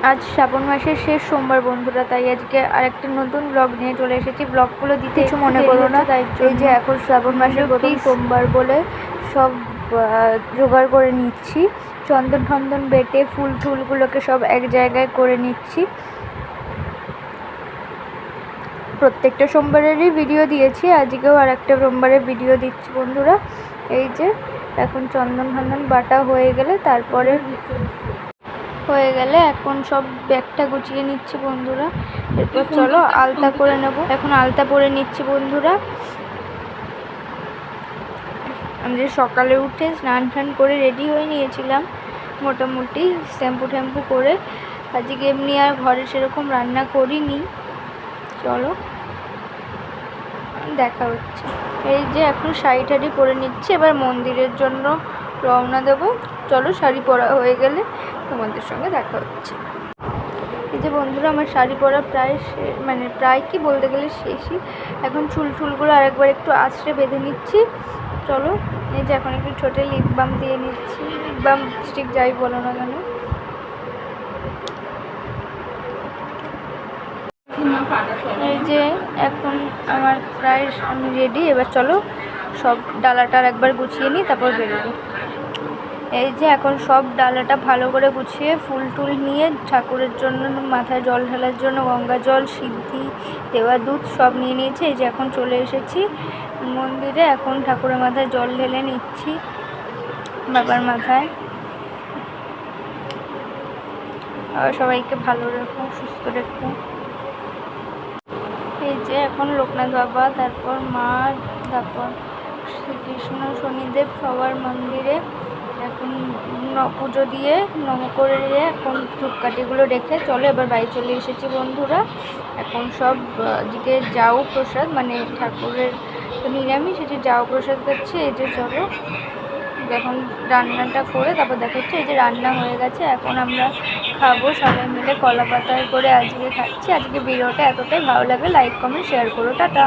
আজ শ্রাবণ মাসের শেষ সোমবার বন্ধুরা, তাই আজকে আরেকটা নতুন ব্লগ নিয়ে চলে এসেছি। ব্লগগুলো দিতে কিছু মনে করো না, এই যে এখন শ্রাবণ মাসের প্রথম সোমবার বলে সব জোগাড় করে নিচ্ছি। চন্দন ঠন্দন বেটে ফুল টুলগুলোকে সব এক জায়গায় করে নিচ্ছি। প্রত্যেকটা সোমবারেরই ভিডিও দিয়েছি, আজকেও আর একটা সোমবারের ভিডিও দিচ্ছি বন্ধুরা। এই যে এখন চন্দন ঠন্দন বাটা হয়ে গেলে এখন সব ব্যাগটা গুছিয়ে নিচ্ছি বন্ধুরা। এরপর চলো আলতা করে নেব। এখন আলতা পরে নিচ্ছি বন্ধুরা। আমি যে সকালে উঠে স্নান টান করে রেডি হয়ে নিয়েছিলাম মোটামুটি, শ্যাম্পু ট্যাম্পু করে। আজকে এমনি আর ঘরে সেরকম রান্না করিনি, চলো দেখা হচ্ছে। এই যে এখন শাড়ি টাড়ি পরে নিচ্ছি, এবার মন্দিরের জন্য রওনা দেব। চলো শাড়ি পরা হয়ে গেলে তোমাদের সঙ্গে দেখা হচ্ছে। এই যে বন্ধুরা আমার শাড়ি পরা প্রায় কি বলতে গেলে শেষই। এখন চুলগুলো আরেকবার একটু আঁচড়ে বেঁধে নিচ্ছি। চলো এই যে এখন একটু ছোটে লিপ বাম দিয়ে নিচ্ছি, লিপ বাম স্টিক যাই বলো না কেন। এই যে এখন আমার আমি রেডি। এবার চলো সব ডালাটা একবার গুছিয়ে নিই, তারপর বেরোবো। এই যে এখন সব ডালাটা ভালো করে গুছিয়ে ফুল টুল নিয়ে ঠাকুরের জন্য মাথায় জল ঢালার জন্য গঙ্গা জল, সিদ্ধি, দেওয়া দুধ সব নিয়ে নিয়েছি। এই যে এখন চলে এসেছি মন্দিরে। এখন ঠাকুরের মাথায় জল ঢেলে নিচ্ছি, বাবার মাথায়। আর সবাইকে ভালো রেখো, সুস্থ রেখো। এই যে এখন লোকনাথ বাবা, তারপর মা, তারপর শ্রীকৃষ্ণ, শনিদেব সবার মন্দিরে এখন পুজো দিয়ে নম করে এখন ধূপকাঠিগুলো রেখে চলো এবার বাড়ি চলে এসেছি বন্ধুরা। এখন সব দিকে যাও প্রসাদ, মানে ঠাকুরের তো নিরামিষ, সেটি যাও প্রসাদ পাচ্ছি। এই যে চলো এখন রান্নাটা করে তারপর দেখা হচ্ছে। এই যে রান্না হয়ে গেছে, এখন আমরা খাবো সবাই মিলে কলা পাতায় করে আজকে খাচ্ছি। আজকে ভিডিওটা এতটাই ভালো লাগে, লাইক কমেন্ট শেয়ার করো, টাটা।